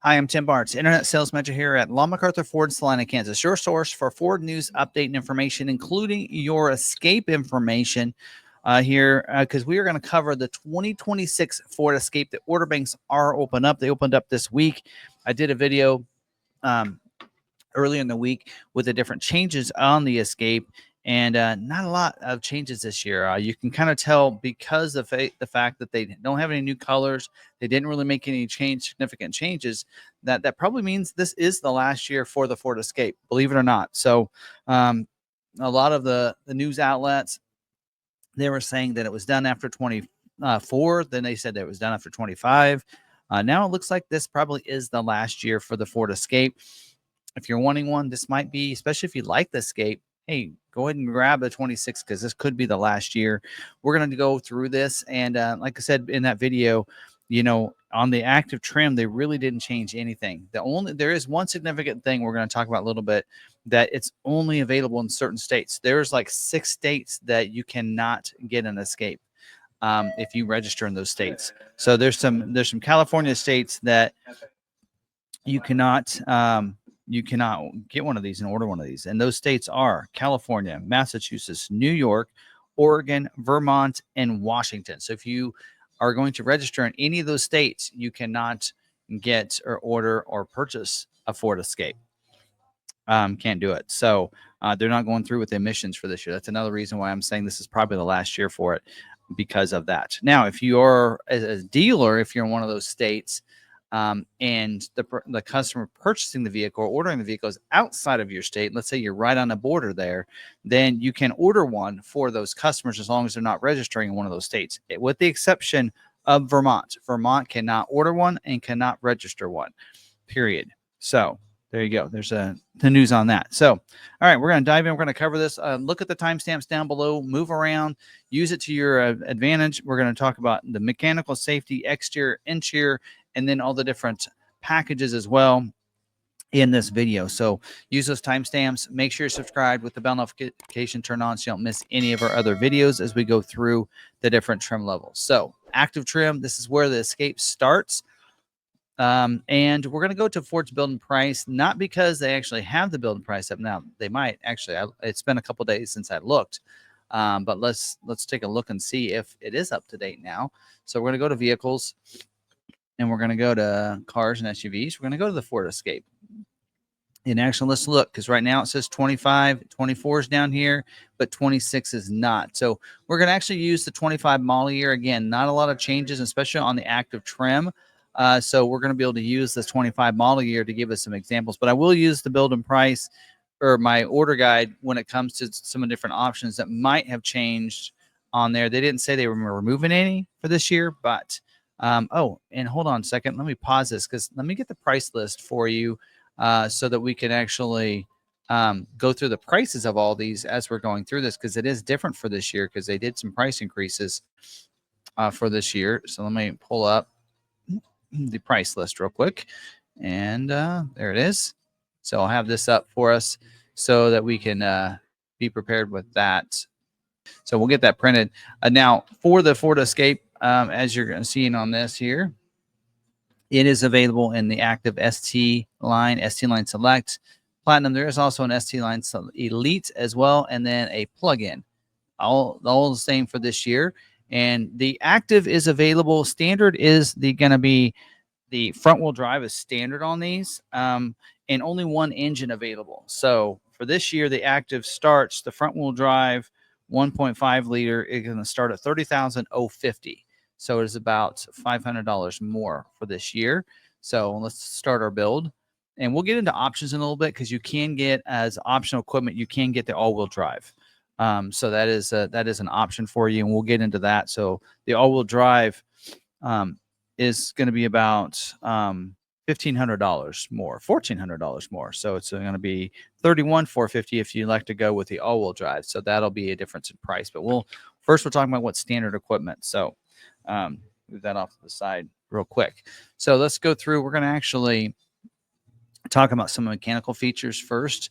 Hi, I'm Tim Bartz, Internet Sales Manager here at McArthur Ford, Salina, Kansas. Your source for Ford news, update, and information, including your Escape information here, because we are going to cover the 2026 Ford Escape. The order banks are open up. They opened up this week. I did a video earlier in the week with the different changes on the Escape, and not a lot of changes this year. You can kind of tell because of the fact that they don't have any new colors, they didn't really make any significant changes. That probably means this is the last year for the Ford Escape, believe it or not. So a lot of the news outlets, they were saying that it was done after 24. Then they said that it was done after 25. Now it looks like this probably is the last year for the Ford Escape. If you're wanting one, this might be, especially if you like the Escape, hey, go ahead and grab the 26 because this could be the last year. We're going to go through this. And like I said in that video, on the active trim, they really didn't change anything. There is one significant thing we're going to talk about a little bit, that it's only available in certain states. There's like 6 states that you cannot get an Escape if you register in those states. So there's some California states that you cannot get one of these and order one of these. And those states are California, Massachusetts, New York, Oregon, Vermont, and Washington. So if you are going to register in any of those states, you cannot get or order or purchase a Ford Escape. Can't do it. So they're not going through with the emissions for this year. That's another reason why I'm saying this is probably the last year for it, because of that. Now, if you are a dealer, if you're in one of those states, and the customer purchasing the vehicle or ordering the vehicle is outside of your state, let's say you're right on the border there, then you can order one for those customers as long as they're not registering in one of those states, with the exception of Vermont. Vermont cannot order one and cannot register one, period. So there you go. There's the news on that. So, all right, we're going to dive in. We're going to cover this. Look at the timestamps down below. Move around. Use it to your advantage. We're going to talk about the mechanical safety, exterior, interior, and then all the different packages as well in this video. So use those timestamps. Make sure you're subscribed with the bell notification turned on so you don't miss any of our other videos as we go through the different trim levels. So active trim, this is where the Escape starts. And we're going to go to Ford's build price, not because they actually have the build price up now. They might actually. It's been a couple days since I looked, but let's take a look and see if it is up to date now. So we're going to go to vehicles, and we're going to go to cars and SUVs. We're going to go to the Ford Escape. In action, let's look, because right now it says 25, 24 is down here, but 26 is not. So we're going to actually use the 25 model year. Again, not a lot of changes, especially on the active trim. So we're going to be able to use this 25 model year to give us some examples, but I will use the build and price or my order guide when it comes to some of the different options that might have changed on there. They didn't say they were removing any for this year, but oh, and hold on a second. Let me pause this because let me get the price list for you so that we can actually go through the prices of all these as we're going through this, because it is different for this year because they did some price increases for this year. So let me pull up the price list real quick, and there it is. So I'll have this up for us so that we can be prepared with that. So we'll get that printed. Now for the Ford Escape, as you're seeing on this here, it is available in the active ST line Select, Platinum. There is also an ST line Elite as well, and then a plug-in. All the same for this year. And the active is available. Standard is going to be the front wheel drive is standard on these, and only one engine available. So for this year, the active starts the front wheel drive 1.5 liter is going to start at $30,050. So it is about $500 more for this year. So let's start our build, and we'll get into options in a little bit because you can get as optional equipment. You can get the all-wheel drive. So that is an option for you, and we'll get into that. So the all-wheel drive is going to be about $1,500 more, $1,400 more. So it's going to be $31,450 if you like to go with the all-wheel drive. So that'll be a difference in price. But we're talking about what standard equipment. So move that off to the side real quick. So let's go through. We're going to actually talk about some mechanical features first.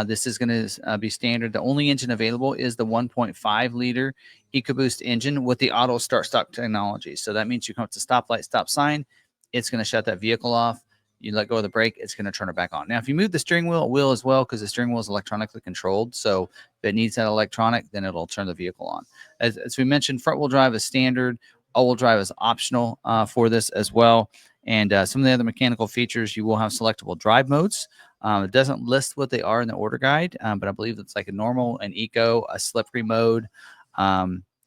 This is going to be standard. The only engine available is the 1.5 liter EcoBoost engine with the auto start stop technology. So that means you come up to stoplight, stop sign, it's going to shut that vehicle off. you let go of the brake, it's going to turn it back on. Now, if you move the steering wheel, it will as well, because the steering wheel is electronically controlled. So if it needs that electronic, then it'll turn the vehicle on. As we mentioned, front wheel drive is standard. All-wheel drive is optional for this as well. And some of the other mechanical features, you will have selectable drive modes. It doesn't list what they are in the order guide, but I believe it's like a normal, an eco, a slippery mode.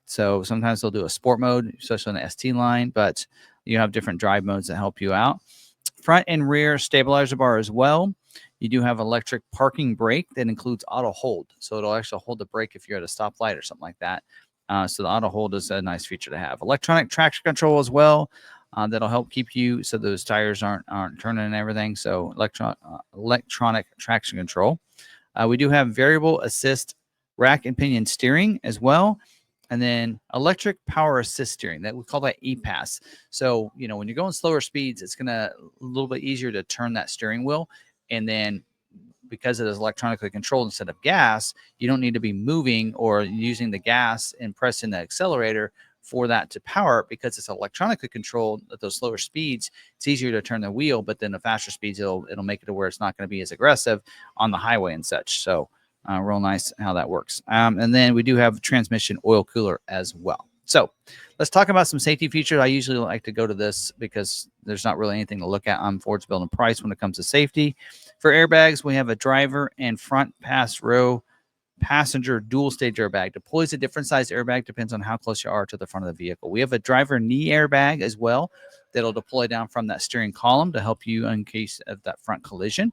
So sometimes they'll do a sport mode, especially on the ST line, but you have different drive modes that help you out. Front and rear stabilizer bar as well. You do have electric parking brake that includes auto hold. So it'll actually hold the brake if you're at a stoplight or something like that. So the auto hold is a nice feature to have. Electronic traction control as well. That'll help keep you so those tires aren't turning and everything. So electronic traction control. We do have variable assist rack and pinion steering as well. And then electric power assist steering, that we call that EPAS. So, when you're going slower speeds, it's going to a little bit easier to turn that steering wheel. And then because it is electronically controlled instead of gas, you don't need to be moving or using the gas and pressing the accelerator for that to power, because it's electronically controlled at those slower speeds. It's easier to turn the wheel, but then the faster speeds, it'll make it to where it's not going to be as aggressive on the highway and such. So real nice how that works. And then we do have transmission oil cooler as well. So let's talk about some safety features. I usually like to go to this because there's not really anything to look at on Ford's Build and Price when it comes to safety. For airbags, we have a driver and front pass row passenger dual stage airbag. Deploys a different size airbag, depends on how close you are to the front of the vehicle. We have a driver knee airbag as well that'll deploy down from that steering column to help you in case of that front collision.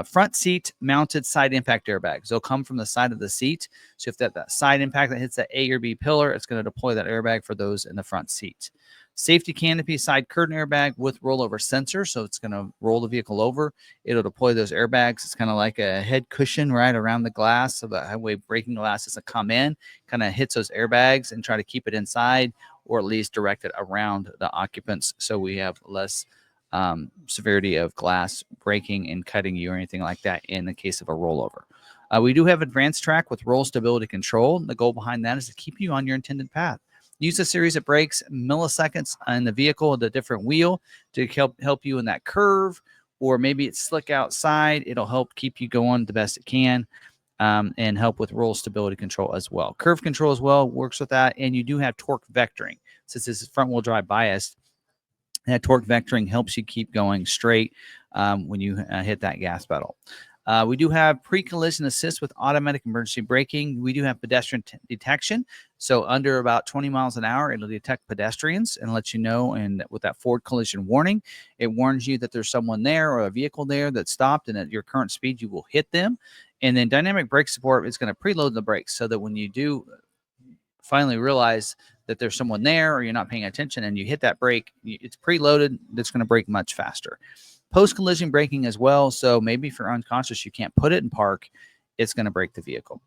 Front seat mounted side impact airbags. They'll come from the side of the seat. So if that side impact that hits that A or B pillar, it's going to deploy that airbag for those in the front seat. Safety canopy side curtain airbag with rollover sensor. So it's going to roll the vehicle over. It'll deploy those airbags. It's kind of like a head cushion right around the glass, so the highway braking glass doesn't come in, kind of hits those airbags and try to keep it inside, or at least direct it around the occupants, so we have less severity of glass breaking and cutting you or anything like that in the case of a rollover. We do have advanced track with roll stability control. The goal behind that is to keep you on your intended path. Use a series of brakes, milliseconds in the vehicle, the different wheel, to help you in that curve, or maybe it's slick outside. It'll help keep you going the best it can, and help with roll stability control as well. Curve control as well works with that, and you do have torque vectoring. Since this is front wheel drive biased, that torque vectoring helps you keep going straight when you hit that gas pedal. We do have pre-collision assist with automatic emergency braking. We do have pedestrian detection. So under about 20 miles an hour, it'll detect pedestrians and let you know. And with that forward collision warning, it warns you that there's someone there or a vehicle there that stopped, and at your current speed, you will hit them. And then dynamic brake support is going to preload the brakes, so that when you do finally realize that there's someone there or you're not paying attention and you hit that brake, it's preloaded. That's going to brake much faster. Post-collision braking as well. So maybe if you're unconscious, you can't put it in park, it's going to brake the vehicle.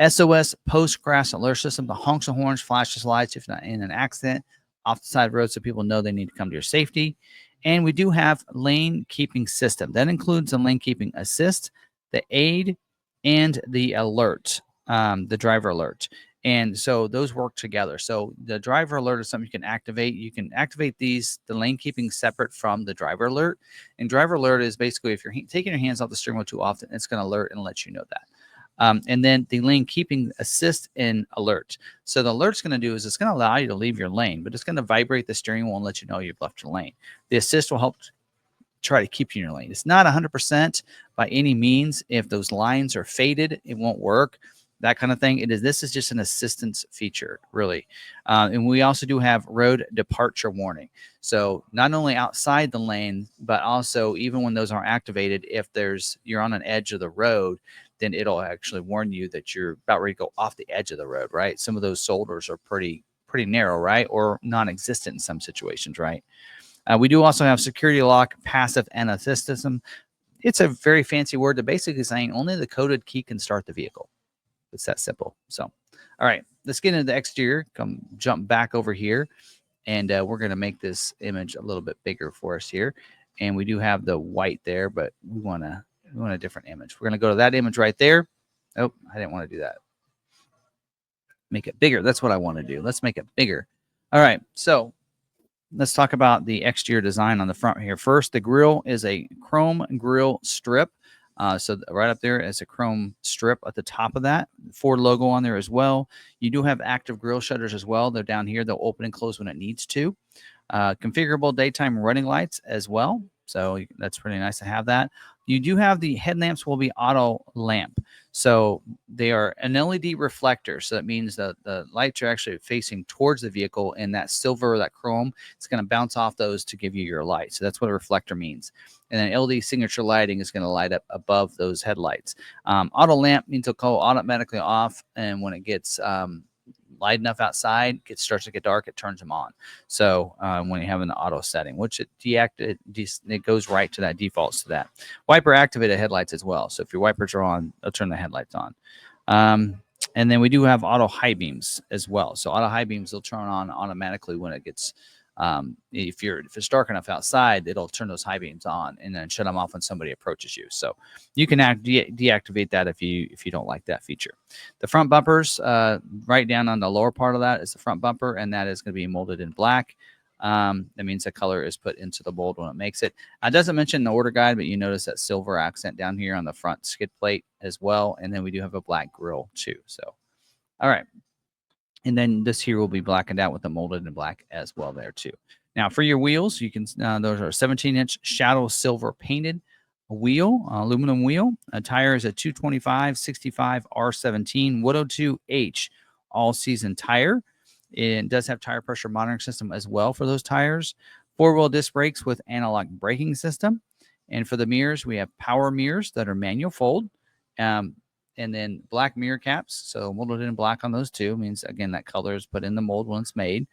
SOS post-crash alert system. The honks and horns, flashes lights if not in an accident off the side of the road, so people know they need to come to your safety. And we do have lane keeping system. That includes the lane keeping assist, the aid, and the alert, the driver alert. And so those work together. So the driver alert is something you can activate. You can activate the lane keeping separate from the driver alert. And driver alert is basically if you're taking your hands off the steering wheel too often, it's going to alert and let you know that. And then the lane keeping assist and alert. So the alert's going to do is it's going to allow you to leave your lane, but it's going to vibrate the steering wheel and let you know you've left your lane. The assist will help try to keep you in your lane. It's not 100% by any means. If those lines are faded, it won't work. That kind of thing. This is just an assistance feature, really. And we also do have road departure warning. So not only outside the lane, but also even when those aren't activated, if you're on an edge of the road, then it'll actually warn you that you're about ready to go off the edge of the road, right? Some of those shoulders are pretty narrow, right? Or non-existent in some situations, right? We do also have security lock, passive and assist system. It's a very fancy word to basically saying only the coded key can start the vehicle. It's that simple. So, all right, let's get into the exterior. Jump back over here, and we're going to make this image a little bit bigger for us here. And we do have the white there, but we want a different image. We're going to go to that image right there. Oh, I didn't want to do that. Make it bigger. That's what I want to do. Let's make it bigger. All right, so let's talk about the exterior design on the front here. First, the grille is a chrome grille strip. So right up there is a chrome strip at the top of that. Ford logo on there as well. You do have active grille shutters as well. They're down here. They'll open and close when it needs to. Configurable daytime running lights as well. So that's pretty nice to have that. You do have the headlamps will be auto lamp. So they are an LED reflector. So that means that the lights are actually facing towards the vehicle, and that silver or that chrome, it's going to bounce off those to give you your light. So that's what a reflector means. And then LED signature lighting is going to light up above those headlights. Auto lamp means it'll go automatically off, and when it gets light enough outside, it starts to get dark, it turns them on. So when you have an auto setting, which it goes right to that, defaults to that. Wiper activated headlights as well. So if your wipers are on, it'll turn the headlights on. And then we do have auto high beams as well. So auto high beams will turn on automatically when it gets if it's dark enough outside, it'll turn those high beams on and then shut them off when somebody approaches you. So you can deactivate that if you don't like that feature. The front bumpers, right down on the lower part of that is the front bumper, and that is going to be molded in black. That means the color is put into the mold when it makes it. It doesn't mention the order guide, but you notice that silver accent down here on the front skid plate as well. And then we do have a black grille too. So, all right. And then this here will be blackened out with the molded in black as well there too. Now for your wheels, you can those are 17-inch shadow silver painted wheel, aluminum wheel. A tire is a 225 65 R17 102H all season tire. It does have tire pressure monitoring system as well for those tires. 4-wheel disc brakes with analog braking system. And for the mirrors, we have power mirrors that are manual fold. And then black mirror caps. So molded in black on those two means, again, that color is put in the mold when it's made.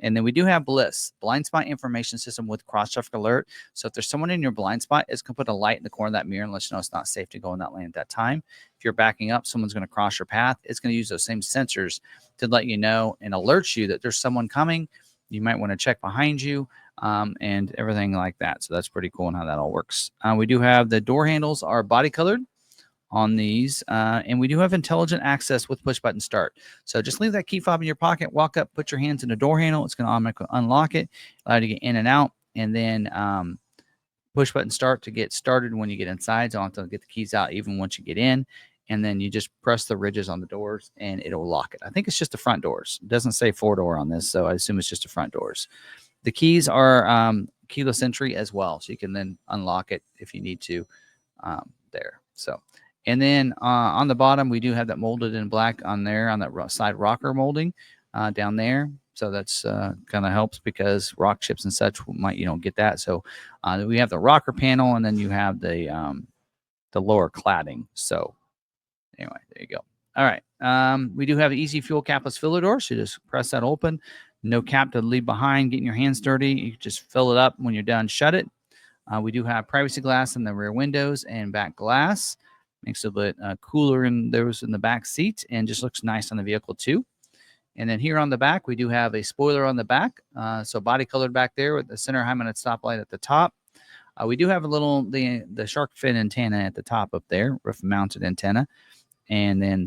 And then we do have BLISS, blind spot information system with cross-traffic alert. So if there's someone in your blind spot, it's going to put a light in the corner of that mirror and let you know it's not safe to go in that lane at that time. If you're backing up, someone's going to cross your path. It's going to use those same sensors to let you know and alert you that there's someone coming. You might want to check behind you and everything like that. So that's pretty cool and how that all works. We do have the door handles are body colored on these, and we do have intelligent access with push button start. So just leave that key fob in your pocket, walk up, put your hands in the door handle. It's going to automatically unlock it, allow you to get in and out, and then push button start to get started when you get inside. So I don't have to get the keys out even once you get in, and then you just press the ridges on the doors and it'll lock it. I think it's just the front doors. It doesn't say 4-door on this, so I assume it's just the front doors. The keys are keyless entry as well, so you can then unlock it if you need to there. So. And then on the bottom, we do have that molded in black on there on that side rocker molding down there. So that's kind of helps because rock chips and such might get that. So we have the rocker panel, and then you have the lower cladding. So anyway, there you go. All right. We do have easy fuel capless filler door. So you just press that open. No cap to leave behind. Getting your hands dirty. You just fill it up. When you're done, shut it. We do have privacy glass in the rear windows and back glass. Makes it a bit cooler in those in the back seat and just looks nice on the vehicle too. And then here on the back, we do have a spoiler on the back. So body colored back there with the center high mounted stoplight at the top. We do have a little, the shark fin antenna at the top up there, roof mounted antenna. And then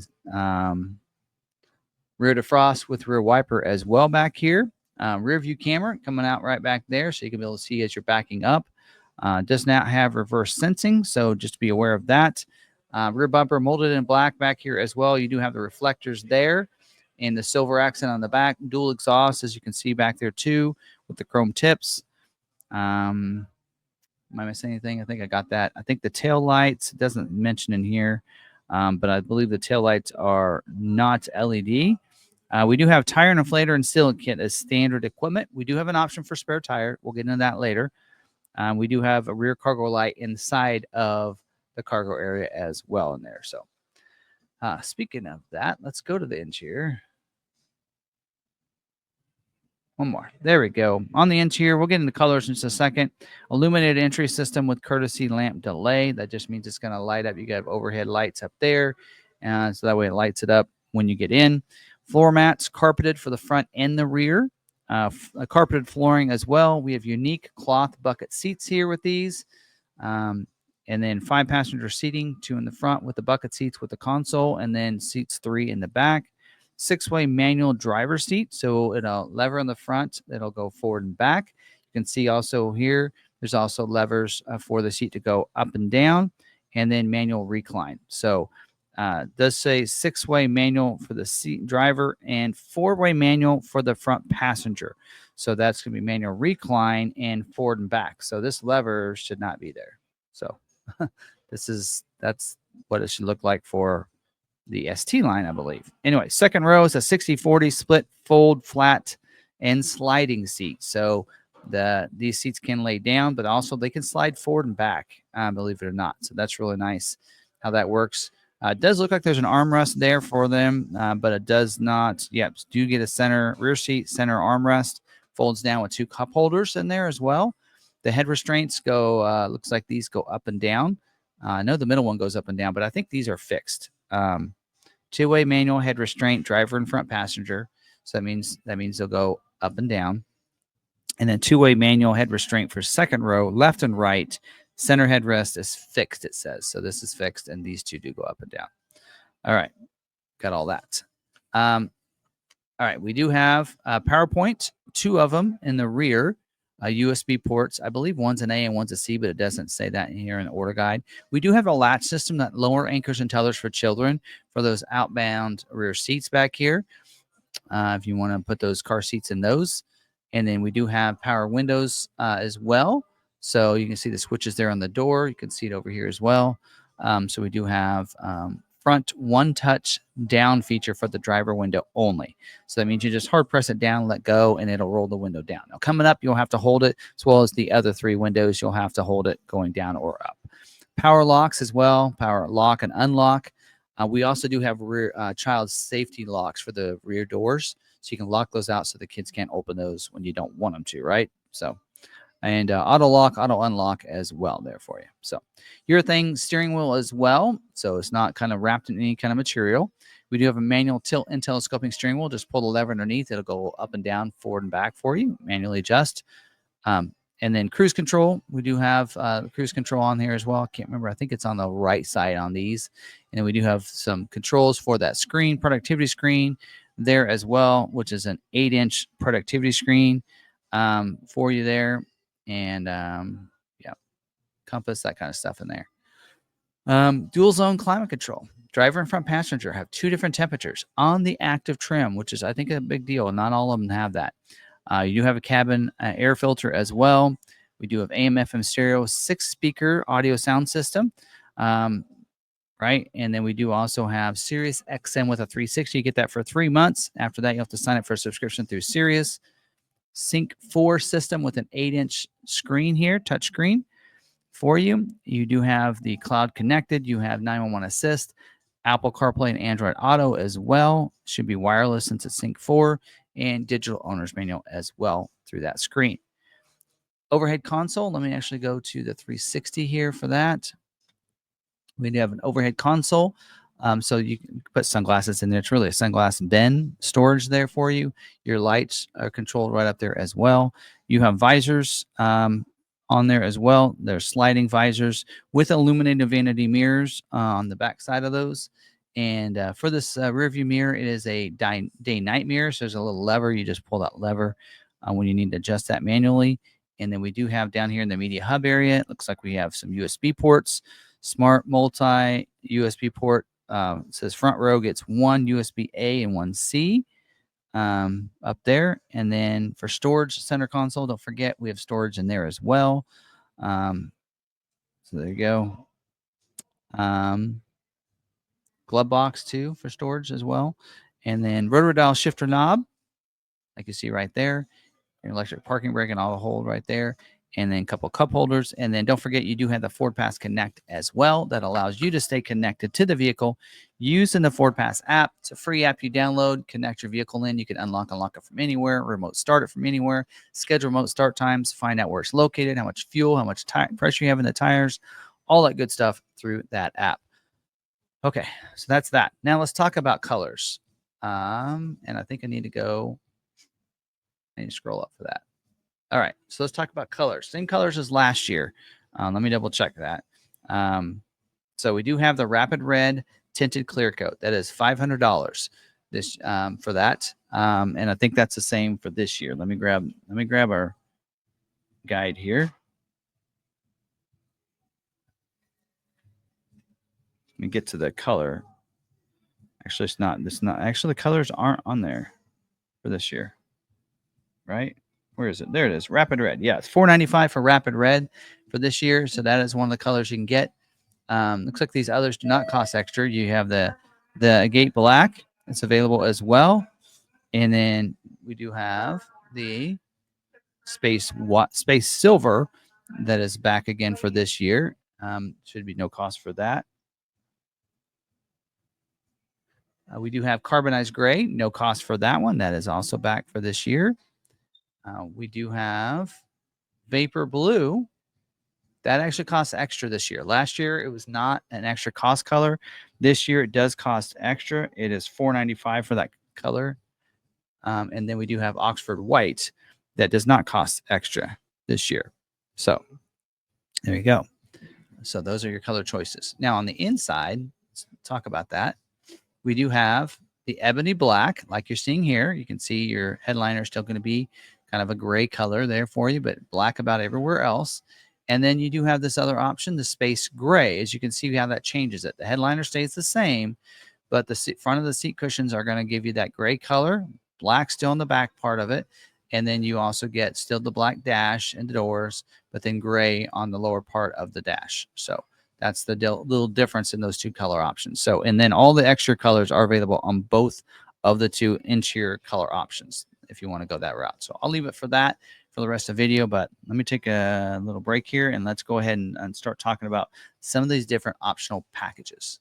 rear defrost with rear wiper as well back here. Rear view camera coming out right back there so you can be able to see as you're backing up. Does not have reverse sensing, so just be aware of that. Rear bumper molded in black back here as well. You do have the reflectors there and the silver accent on the back. Dual exhaust, as you can see back there too, with the chrome tips. Am I missing anything? I think I got that. I think the tail lights doesn't mention in here, but I believe the tail lights are not LED. We do have tire and inflator and seal kit as standard equipment. We do have an option for spare tire. We'll get into that later. We do have a rear cargo light inside of the cargo area as well in there. So speaking of that, let's go to the interior. One more. There we go. On the interior, we'll get into colors in just a second. Illuminated entry system with courtesy lamp delay. That just means it's going to light up. You got overhead lights up there. So that way it lights it up when you get in. Floor mats carpeted for the front and the rear. Carpeted flooring as well. We have unique cloth bucket seats here with these. And then 5-passenger seating, 2 in the front with the bucket seats with the console, and then seats 3 in the back. 6-way manual driver seat. So it'll lever on the front. It'll go forward and back. You can see also here, there's also levers for the seat to go up and down, and then manual recline. So does say 6-way manual for the seat driver and 4-way manual for the front passenger. So that's going to be manual recline and forward and back. So this lever should not be there. So that's what it should look like for the ST line, I believe. Anyway, second row is a 60/40 split fold flat and sliding seat. So these seats can lay down, but also they can slide forward and back, believe it or not. So that's really nice how that works. It does look like there's an armrest there for them, but it does not. Yep, do get a center rear seat, center armrest, folds down with 2 cup holders in there as well. The head restraints go, looks like these go up and down. I know the middle one goes up and down, but I think these are fixed. 2-way manual head restraint, driver and front passenger. So that means they'll go up and down. And then 2-way manual head restraint for second row, left and right. Center headrest is fixed, it says. So this is fixed, and these 2 do go up and down. All right, got all that. All right, we do have PowerPoint, 2 of them in the rear, USB ports. I believe one's an A and one's a C, but it doesn't say that here in the order guide. We do have a latch system that lower anchors and tethers for children for those outbound rear seats back here. If you want to put those car seats in those. And then we do have power windows as well. So you can see the switches there on the door. You can see it over here as well. So we do have front one-touch down feature for the driver window only. So that means you just hard press it down, let go, and it'll roll the window down. Now coming up, you'll have to hold it, as well as the other 3 windows. You'll have to hold it going down or up. Power locks as well, power lock and unlock. We also do have rear child safety locks for the rear doors. So you can lock those out so the kids can't open those when you don't want them to, right? So, and auto lock, auto unlock as well there for you. So urethane steering wheel as well. So it's not kind of wrapped in any kind of material. We do have a manual tilt and telescoping steering wheel. Just pull the lever underneath. It'll go up and down, forward and back for you, manually adjust. And then cruise control. We do have cruise control on here as well. I can't remember. I think it's on the right side on these. And then we do have some controls for that screen, productivity screen there as well, which is an 8-inch productivity screen for you there. And yeah, compass, that kind of stuff in there. Dual zone climate control. Driver and front passenger have 2 different temperatures on the active trim, which is, I think, a big deal. Not all of them have that. You do have a cabin air filter as well. We do have AM/FM stereo, 6-speaker audio sound system. Right? And then we do also have Sirius XM with a 360. You get that for 3 months. After that, you have to sign up for a subscription through Sirius. Sync 4 system with an 8-inch screen here, touch screen for you. You do have the cloud connected. You have 911 assist, Apple CarPlay and Android Auto as well. Should be wireless since it's Sync 4, and digital owner's manual as well through that screen. Overhead console. Let me actually go to the 360 here for that. We do have an overhead console, so you can put sunglasses in there. It's really a sunglass bin storage there for you. Your lights are controlled right up there as well. You have visors on there as well. There's sliding visors with illuminated vanity mirrors on the back side of those. And for this rear view mirror, it is a day-night mirror. So there's a little lever. You just pull that lever when you need to adjust that manually. And then we do have down here in the media hub area, it looks like we have some USB ports. Smart multi USB port. It says front row gets 1 USB A and 1 C up there. And then for storage, center console, don't forget we have storage in there as well. So there you go. Glove box too for storage as well. And then rotary dial shifter knob, like you see right there. Your electric parking brake and auto hold right there. And then a couple cup holders. And then don't forget, you do have the Ford Pass Connect as well. That allows you to stay connected to the vehicle using the Ford Pass app. It's a free app you download, connect your vehicle in. You can unlock it from anywhere, remote start it from anywhere, schedule remote start times, find out where it's located, how much fuel, how much pressure you have in the tires, all that good stuff through that app. Okay, so that's that. Now let's talk about colors. And I think I need to scroll up for that. All right, so let's talk about colors. Same colors as last year. Let me double check that. So we do have the Rapid Red Tinted Clear Coat. That is $500. this for that. And I think that's the same for this year. Let me grab our guide here. Let me get to the color. Actually, it's not. Actually, the colors aren't on there for this year, right? Where is it? There it is. Rapid Red. Yeah, it's $4.95 for Rapid Red for this year. So that is one of the colors you can get. Looks like these others do not cost extra. You have the Agate Black. It's available as well. And then we do have the Space Silver that is back again for this year. Should be no cost for that. We do have Carbonized Gray, no cost for that one. That is also back for this year. We do have Vapor Blue. That actually costs extra this year. Last year, it was not an extra cost color. This year, it does cost extra. It is $4.95 for that color. And then we do have Oxford White that does not cost extra this year. So there you go. So those are your color choices. Now on the inside, let's talk about that. We do have the Ebony Black, like you're seeing here. You can see your headliner is still going to be kind of a gray color there for you, but black about everywhere else. And then you do have this other option, the Space Gray. As you can see how that changes it. The headliner stays the same, but the front of the seat cushions are going to give you that gray color, black still in the back part of it. And then you also get still the black dash and the doors, but then gray on the lower part of the dash. So that's the little difference in those two color options. So, and then all the extra colors are available on both of the two interior color options if you want to go that route. So I'll leave it for that for the rest of the video, but let me take a little break here and let's go ahead and start talking about some of these different optional packages.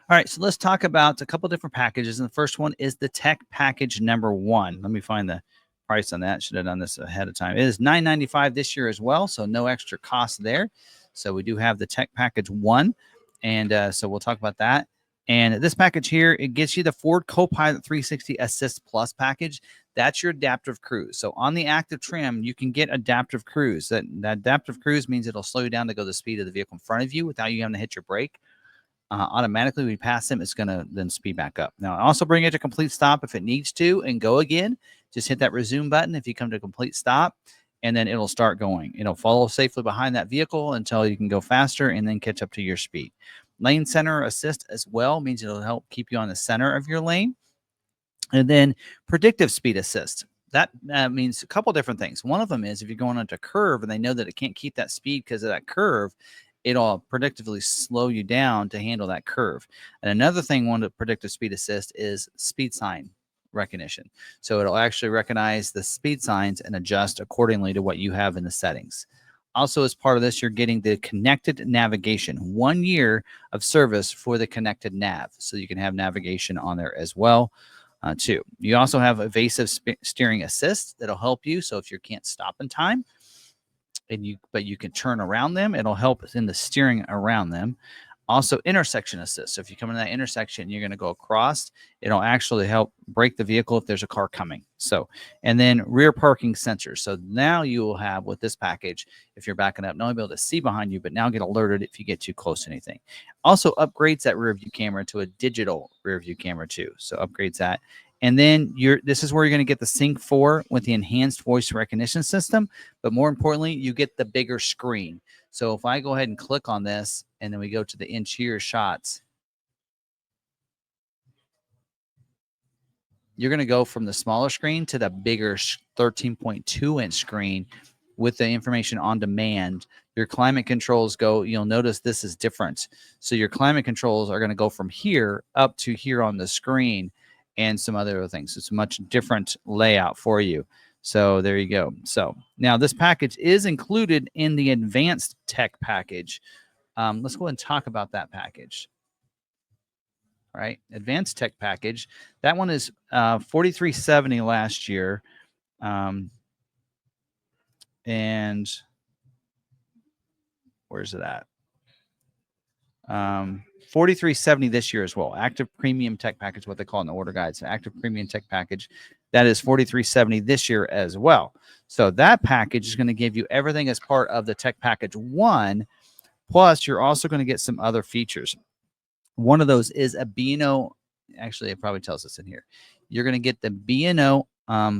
All right, so let's talk about a couple different packages. And the first one is the Tech Package number 1. Let me find the price on that. Should have done this ahead of time. It is $9.95 this year as well, so no extra cost there. So we do have the Tech Package 1, and so we'll talk about that. And this package here, it gets you the Ford Copilot 360 Assist Plus package. That's your adaptive cruise. So on the active trim, you can get adaptive cruise. That adaptive cruise means it'll slow you down to go the speed of the vehicle in front of you without you having to hit your brake. Automatically, when you pass them, it's going to then speed back up. Now, also bring it to complete stop if it needs to and go again. Just hit that resume button if you come to complete stop, and then it'll start going. It'll follow safely behind that vehicle until you can go faster and then catch up to your speed. Lane center assist as well means it'll help keep you on the center of your lane. And then predictive speed assist. That means a couple different things. One of them is if you're going onto a curve and they know that it can't keep that speed because of that curve, it'll predictively slow you down to handle that curve. And another thing, one of predictive speed assist is speed sign recognition. So it'll actually recognize the speed signs and adjust accordingly to what you have in the settings. Also, as part of this, you're getting the connected navigation, 1 year of service for the connected nav. So you can have navigation on there as well, too. You also have evasive steering assist that'll help you. So if you can't stop in time, but you can turn around them, it'll help in the steering around them. Also, intersection assist. So if you come into that intersection, you're going to go across, it'll actually help brake the vehicle if there's a car coming. So, and then rear parking sensors. So now you will have with this package, if you're backing up, not only be able to see behind you, but now get alerted if you get too close to anything. Also upgrades that rear view camera to a digital rear view camera too. So upgrades that. And then this is where you're going to get the Sync 4 with the enhanced voice recognition system. But more importantly, you get the bigger screen. So if I go ahead and click on this, and then we go to the interior shots, you're going to go from the smaller screen to the bigger 13.2-inch screen with the information on demand. Your climate controls you'll notice this is different. So your climate controls are going to go from here up to here on the screen, and some other things. It's a much different layout for you. So there you go. So now this package is included in the advanced tech package. Let's go ahead and talk about that package. All right, advanced tech package. That one is $43.70 last year. And where's it at? $43.70 this year as well. Active Premium Tech Package, what they call it in the order guides. Active Premium Tech Package. That is $43.70 this year as well. So that package is going to give you everything as part of the Tech Package 1. Plus, you're also going to get some other features. One of those is a Beano actually, it probably tells us in here. You're going to get the B&O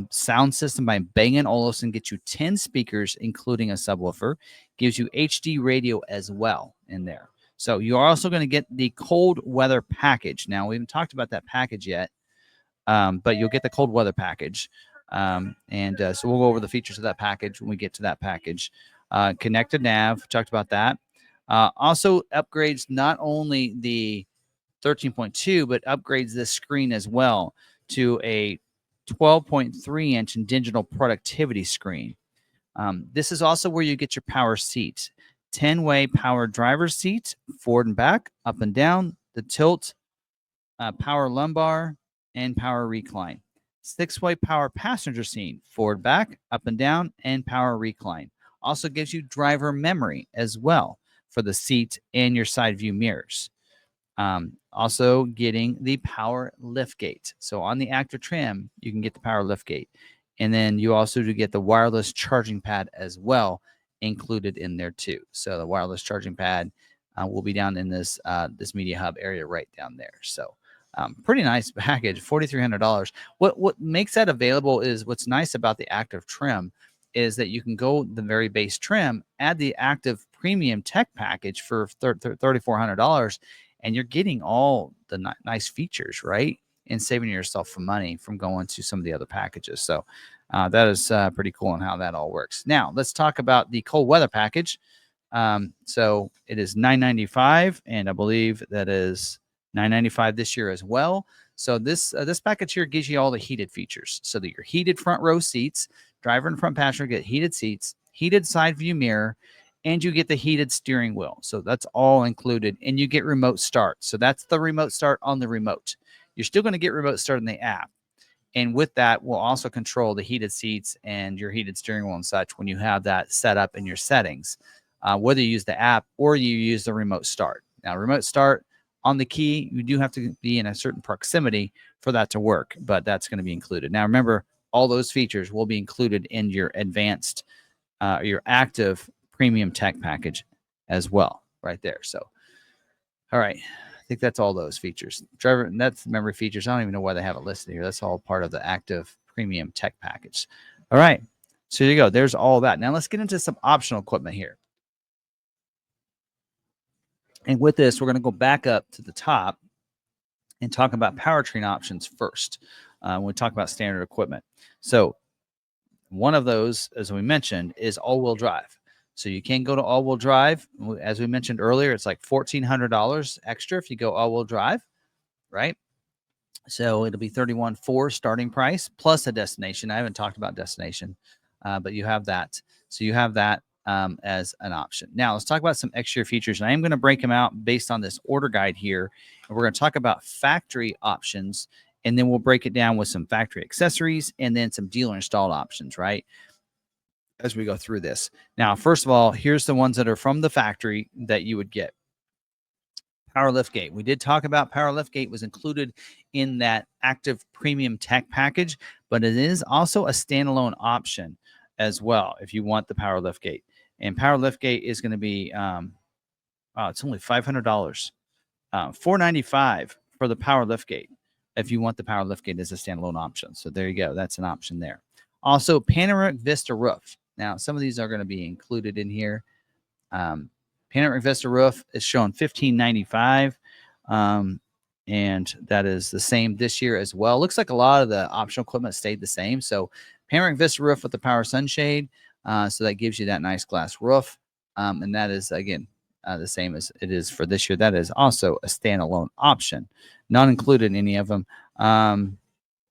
sound system by Bang & Olufsen, get you 10 speakers, including a subwoofer, gives you HD radio as well in there. So you're also going to get the cold weather package. Now, we haven't talked about that package yet, but you'll get the cold weather package. So we'll go over the features of that package when we get to that package. Connected nav, talked about that. Also upgrades not only the 13.2, but upgrades this screen as well to a 12.3-inch digital productivity screen. This is also where you get your power seats. 10-way power driver's seat, forward and back, up and down, the tilt, power lumbar, and power recline. 6-way power passenger seat, forward, back, up and down, and power recline. Also gives you driver memory as well for the seat and your side view mirrors. Also getting the power liftgate. So on the active trim, you can get the power liftgate. And then you also do get the wireless charging pad as well included in there too. So the wireless charging pad will be down in this media hub area right down there. So pretty nice package, $4,300. What makes that available is what's nice about the active trim is that you can go the very base trim, add the active premium tech package for $3,400, and you're getting all the nice features, right? And saving yourself some money from going to some of the other packages. So that is pretty cool on how that all works. Now, let's talk about the cold weather package. So it is $995, and I believe that is $995 this year as well. So this package here gives you all the heated features. So that your heated front row seats, driver and front passenger get heated seats, heated side view mirror, and you get the heated steering wheel. So that's all included, and you get remote start. So that's the remote start on the remote. You're still going to get remote start in the app. And with that, we'll also control the heated seats and your heated steering wheel and such when you have that set up in your settings, whether you use the app or you use the remote start. Now, remote start on the key, you do have to be in a certain proximity for that to work, but that's going to be included. Now, remember, all those features will be included in your advanced, your active premium tech package as well, right there. So, all right. I think that's all those features. Driver, and that's memory features. I don't even know why they have it listed here. That's all part of the active premium tech package. All right. So there you go. There's all that. Now let's get into some optional equipment here. And with this, we're going to go back up to the top and talk about powertrain options first when we talk about standard equipment. So one of those, as we mentioned, is all-wheel drive. So you can go to all-wheel drive. As we mentioned earlier, it's like $1,400 extra if you go all-wheel drive, right? So it'll be $31,400 starting price plus a destination. I haven't talked about destination, but you have that. So you have that as an option. Now let's talk about some extra features, and I am going to break them out based on this order guide here. And we're going to talk about factory options, and then we'll break it down with some factory accessories and then some dealer installed options, right? As we go through this. Now, first of all, here's the ones that are from the factory that you would get. Power liftgate. We did talk about power liftgate was included in that active premium tech package, but it is also a standalone option as well if you want the power liftgate. And power liftgate is going to be, it's only $500, $495 for the power liftgate if you want the power liftgate as a standalone option. So there you go. That's an option there. Also, panoramic vista roof. Now, some of these are going to be included in here. Panoramic vista roof is showing $1,595, and that is the same this year as well. Looks like a lot of the optional equipment stayed the same. So panoramic vista roof with the power sunshade, so that gives you that nice glass roof, and that is, again, the same as it is for this year. That is also a standalone option, not included in any of them.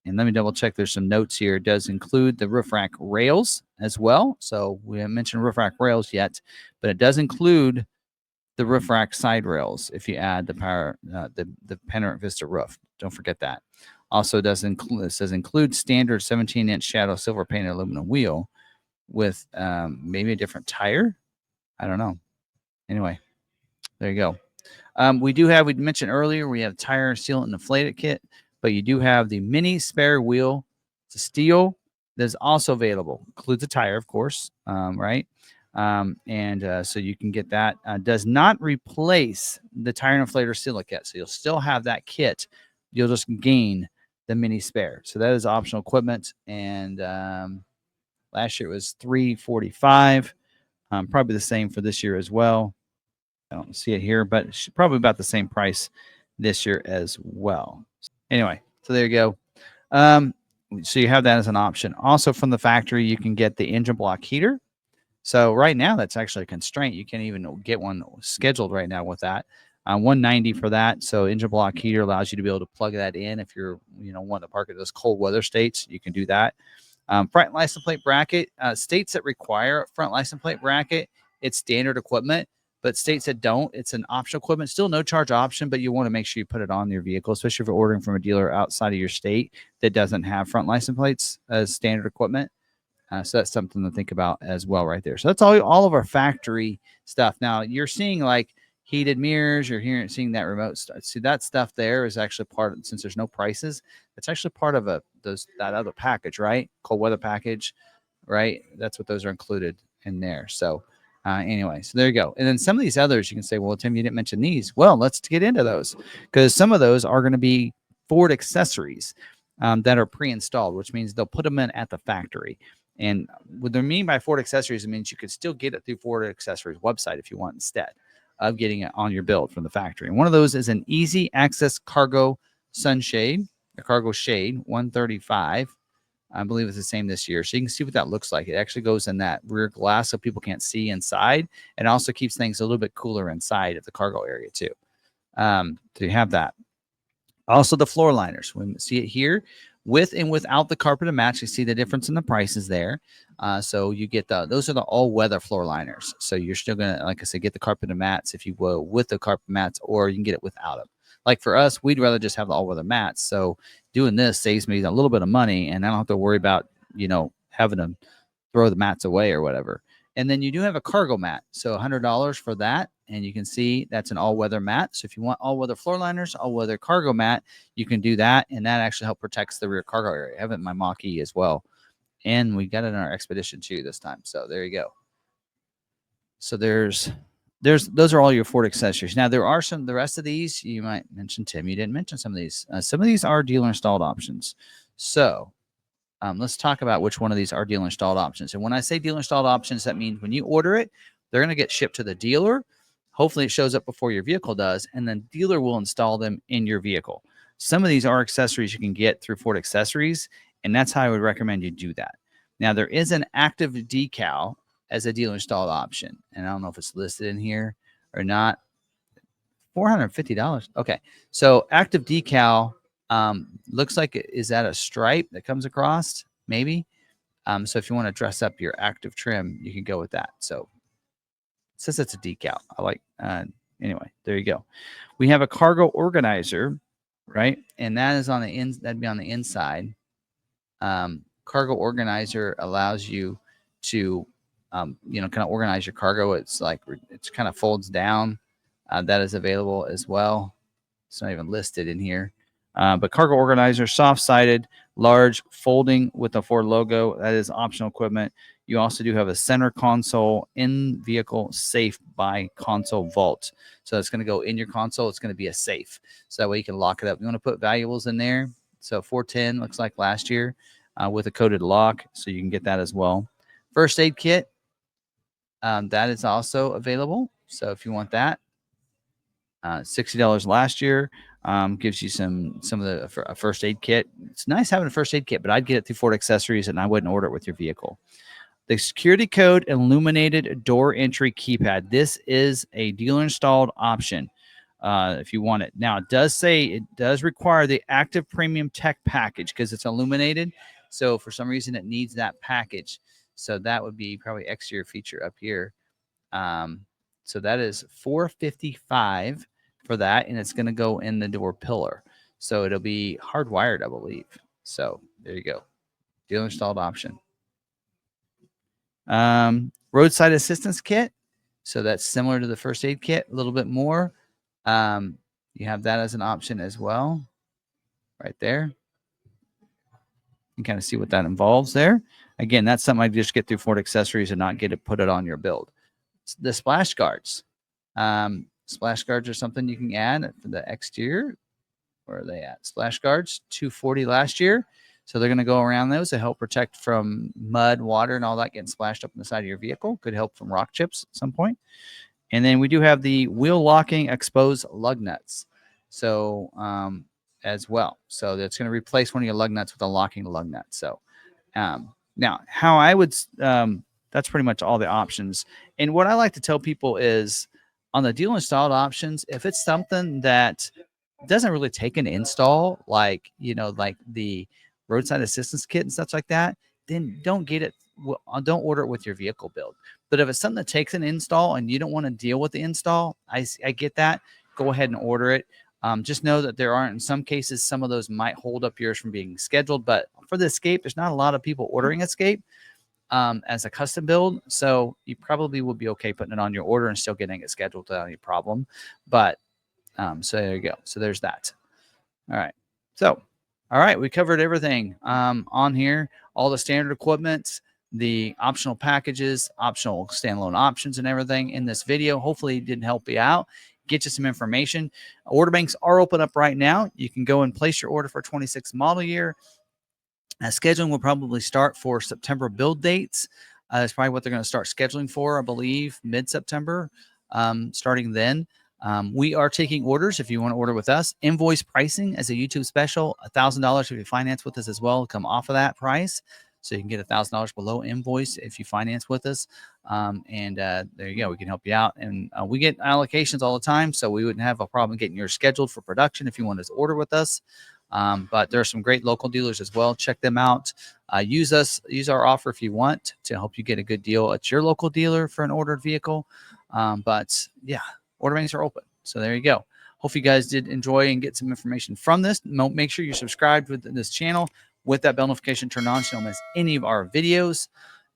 And let me double check. There's some notes here. It does include the roof rack rails as well. So we haven't mentioned roof rack rails yet, but it does include the roof rack side rails if you add the power, the panoramic vista roof. Don't forget that. Also, does include, it says include standard 17-inch shadow silver painted aluminum wheel with maybe a different tire. I don't know. Anyway, there you go. We mentioned earlier, we have tire sealant and inflated kit, but you do have the mini spare wheel. It's a steel that is also available. Includes a tire, of course, right? So you can get that. Does not replace the tire inflator sealant kit. So you'll still have that kit you'll just gain the mini spare. So that is optional equipment. And last year it was $345. Probably the same for this year as well. I don't see it here, but it's probably about the same price this year as well. Anyway, so there you go. So you have that as an option. Also from the factory, you can get the engine block heater. So right now, that's actually a constraint. You can't even get one scheduled right now with that. $190 for that. So engine block heater allows you to be able to plug that in if you're, wanting to park at those cold weather states. You can do that. Front license plate bracket. States that require a front license plate bracket, it's standard equipment. But states that don't, it's an optional equipment. Still no charge option, but you want to make sure you put it on your vehicle, especially if you're ordering from a dealer outside of your state that doesn't have front license plates as standard equipment. So that's something to think about as well right there. So that's all of our factory stuff. Now you're seeing like heated mirrors, you're seeing that remote stuff. See, that stuff there is actually part of, since there's no prices, it's actually part of that other package, right? Cold weather package, right? That's what those are included in there. So anyway, so there you go. And then some of these others, you can say, well, Tim, you didn't mention these. Well, let's get into those because some of those are going to be Ford accessories that are pre-installed, which means they'll put them in at the factory. And what they mean by Ford accessories, it means you could still get it through Ford accessories website if you want instead of getting it on your build from the factory. And one of those is an easy access cargo sunshade, a cargo shade, 135. I believe it's the same this year. So you can see what that looks like. It actually goes in that rear glass so people can't see inside. And also keeps things a little bit cooler inside of the cargo area too. So you have that. Also the floor liners. We see it here with and without the carpet and mats. You see the difference in the prices there. So you get those are the all-weather floor liners. So you're still going to, like I said, get the carpet and mats if you will with the carpet mats, or you can get it without them. Like for us, we'd rather just have the all-weather mats. So doing this saves me a little bit of money, and I don't have to worry about, having to throw the mats away or whatever. And then you do have a cargo mat. So $100 for that. And you can see that's an all-weather mat. So if you want all-weather floor liners, all-weather cargo mat, you can do that. And that actually helps protect the rear cargo area. I have it in my Mach-E as well. And we got it in our Expedition 2 this time. So there you go. So those are all your Ford accessories. Now there are the rest of these you might mention, Tim. You didn't mention some of these. Some of these are dealer installed options. So let's talk about which one of these are dealer installed options. And when I say dealer installed options, that means when you order it, they're going to get shipped to the dealer. Hopefully it shows up before your vehicle does, and then dealer will install them in your vehicle. Some of these are accessories you can get through Ford Accessories, and that's how I would recommend you do that. Now, there is an active decal as a dealer installed option, and I don't know if it's listed in here or not. $450. Okay, so active decal looks like is that a stripe that comes across, maybe. So if you want to dress up your active trim, you can go with that. So it says it's a decal. I like, anyway, there you go. We have a cargo organizer, right? And that is on the that'd be on the inside. Cargo organizer allows you to, kind of organize your cargo. It's kind of folds down. That is available as well. It's not even listed in here. But cargo organizer, soft-sided, large, folding with a Ford logo. That is optional equipment. You also do have a center console in vehicle safe by console vault. So it's going to go in your console. It's going to be a safe. So that way you can lock it up. You want to put valuables in there. So 410 looks like last year with a coded lock. So you can get that as well. First aid kit. That is also available. So if you want that, $60 last year. Gives you some of the first aid kit. It's nice having a first aid kit, but I'd get it through Ford Accessories and I wouldn't order it with your vehicle. The security code illuminated door entry keypad. This is a dealer installed option if you want it. Now it does say it does require the active premium tech package because it's illuminated. So for some reason it needs that package. So that would be probably exterior feature up here. So that is $455 for that, and it's going to go in the door pillar. So it'll be hardwired, I believe. So there you go. Dealer installed option. Roadside assistance kit. So that's similar to the first aid kit, a little bit more. You have that as an option as well. Right there. You can kind of see what that involves there. Again, that's something I just get through Ford Accessories and not put it on your build. The splash guards. Splash guards are something you can add for the exterior. where are they at? Splash guards, $240 last year. So they're going to go around those to help protect from mud, water, and all that getting splashed up in the side of your vehicle. Could help from rock chips at some point. And then we do have the wheel locking exposed lug nuts. So as well. So that's going to replace one of your lug nuts with a locking lug nut. So now how I would, that's pretty much all the options. And what I like to tell people is on the dealer installed options, if it's something that doesn't really take an install, like, you know, like the roadside assistance kit and stuff like that, then don't get it. Don't order it with your vehicle build. But if it's something that takes an install and you don't want to deal with the install, I get that. Go ahead and order it. Just know that there aren't, in some cases, some of those might hold up yours from being scheduled. But for the Escape, there's not a lot of people ordering Escape as a custom build. So you probably will be okay putting it on your order and still getting it scheduled without any problem. But so there you go. So there's that. All right. So, all right. We covered everything on here, all the standard equipment, the optional packages, optional standalone options, and everything in this video. Hopefully it didn't help you out, get you some information. Order banks are open up right now. You can go and place your order for 26 model year. Scheduling will probably start for September build dates. That's probably what they're going to start scheduling for, I believe, mid-September, starting then. We are taking orders if you want to order with us. Invoice pricing as a YouTube special, $1,000 if you finance with us as well, come off of that price. So you can get $1,000 below invoice if you finance with us. There you go. We can help you out. And we get allocations all the time, so we wouldn't have a problem getting yours scheduled for production if you want to order with us. But there are some great local dealers as well. Check them out. Use our offer if you want to help you get a good deal at your local dealer for an ordered vehicle. But yeah, order banks are open. So there you go. Hope you guys did enjoy and get some information from this. Make sure you're subscribed with this channel with that bell notification turned on so you don't miss any of our videos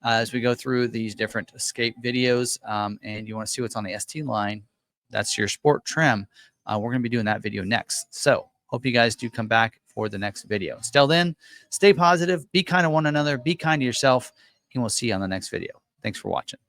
as we go through these different Escape videos. And you want to see what's on the ST line, that's your sport trim. We're going to be doing that video next. So hope you guys do come back for the next video. Till then, stay positive, be kind to one another, be kind to yourself, and we'll see you on the next video. Thanks for watching.